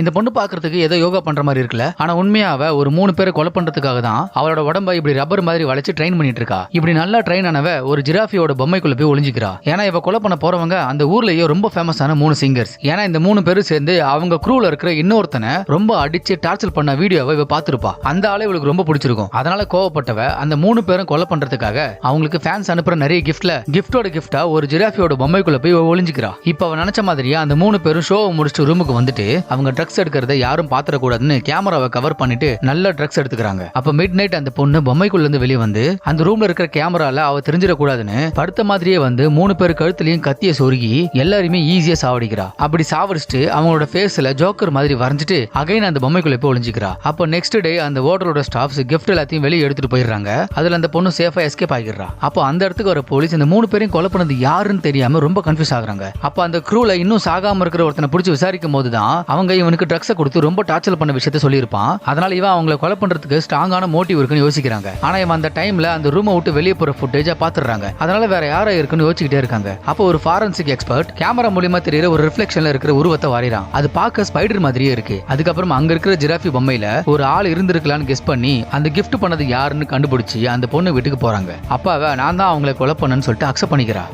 இந்த பொண்ணு பாக்குறதுக்கு ஏதோ யோகா பண்ற மாதிரி இருக்குல்ல, ஆனா உண்மையாவ ஒரு 3 பேரை கொலை பண்றதுக்காக தான் அவளோட உடம்ப இப்படி ரப்பர் மாதிரி வளைச்சு ட்ரெயின் பண்ணிட்டு இருக்கா. இப்படி நல்லா ட்ரெயின் ஆனவ ஒரு ஜிராஃபியோட பொம்மைக்குள்ள போய் ஒளிஞ்சிக்கிறா. ஏன்னா இவ கொலை பண்ண போறவங்க அந்த ஊர்லயே ரொம்ப ஃபேமஸான 3 சிங்கர்ஸ். ஏன்னா இந்த 3 பேரும் சேர்ந்து அவங்க க்ரூல இருக்கிற இன்னொருத்தனை ரொம்ப அடிச்சு டார்ச்சர் பண்ண வீடியோவை இவ பாத்துருப்பா. அந்த ஆளை இவளுக்கு ரொம்ப பிடிச்சிருக்கும். அதனால கோவப்பட்டவ அந்த 3 பேரும் கொலை பண்றதுக்காக அவங்களுக்கு ஃபேன்ஸ் அனுப்புற நிறைய கிஃப்டோட கிஃப்டா ஒரு ஜிராஃபியோட பொம்மைக்குள்ள போய் ஒளிஞ்சிக்கிறா. இப்ப அவ நினைச்ச மாதிரியே அந்த 3 பேரும் ஷோவை முடிச்சுட்டு ரூமுக்கு வந்துட்டு அவங்க ட்ரக்ஸ் எடுக்கிறத யாரும் பாத்திரக்கூடாதுன்னு கேமராவை கவர் பண்ணிட்டு நல்ல ட்ரக்ஸ் எடுத்துக்கிறாங்க. அப்ப மிட் நைட் அந்த பொண்ணு பொம்மைக்குள்ள இருந்து வெளியே வந்து அந்த ரூம்ல இருக்கிற கேமரால அவ தெரிஞ்சிடக்கூடாதுன்னு படுத்த மாதிரியே வந்து 3 பேர் கழுத்துலயும் கத்திய சொருகி எல்லாருமே ஈஸியா சாவடிக்கிறா. அப்படி சாவடிச்சுட்டு அவங்களோட ஃபேஸ்ல ஜோக்கர் மாதிரி வரைஞ்சிட்டு அகைன் அந்த பொம்மைக்குள்ள போய் ஒளிஞ்சிக்கிறா. அப்ப நெக்ஸ்ட் டே அந்த ஹோட்டலோட ஸ்டாஃப்ஸ் கிஃப்ட் எல்லாத்தையும் வெளியே எடுத்துட்டு போயிடுறாங்க. அதுல அந்த பொண்ணு சேஃபா எஸ்கேப் ஆகிடுறா. அப்போ அந்த இடத்துக்கு வர போலீஸ் இந்த 3 பேரையும் கொலை பண்ணது யாருன்னு தெரியாம ரொம்ப கன்ஃபியூஸ் ஆகுறாங்க. அப்ப அந்த க்ரூல இன்னும் சாகாம இருக்கிற ஒருத்தனை பிடிச்சி விசாரிக்கும் போதுதான் அவங்க இவனுக்கு ட்ரக்ஸை கொடுத்து ரொம்ப டார்ச்சர் பண்ண விஷயத்த சொல்லியிருப்பான். அதனால இவன் அவங்களை கொலை பண்றதுக்கு ஸ்ட்ராங்கான மோட்டிவ் இருக்குன்னு யோசிக்கிறாங்க. ஆனா இவன் அந்த டைம்ல அந்த ரூமை விட்டு வெளியே போற ஃபுட்டேஜா பாத்துறாங்க. அதனால வேற யாரா இருக்குன்னு யோசிச்சுக்கிட்டே இருக்காங்க. அப்போ ஒரு ஃபாரன்சிக் எக்ஸ்பர்ட் கேமரா மூலமா தெரியற ஒரு ரிஃப்ளெக்ஷன்ல இருக்கிற உருவத்தை வரையறான். அது பார்க்க ஸ்பைடர் மாதிரியே இருக்கு. அதுக்கப்புறம் அங்க இருக்கிற ஜிராஃபி பொம்மையில ஒரு ஆள் இருந்திருக்கலான்னு கெஸ் பண்ணி அந்த கிஃப்ட் பண்ணது யாருன்னு கண்டுபிடிச்சு அந்த பொண்ணு வீட்டுக்கு போறாங்க. அப்பாவை நான் தான் அவங்களை கொலை பண்ணேன்னு சொல்லிட்டு அக்செப்ட் பண்ணிக்கிறா.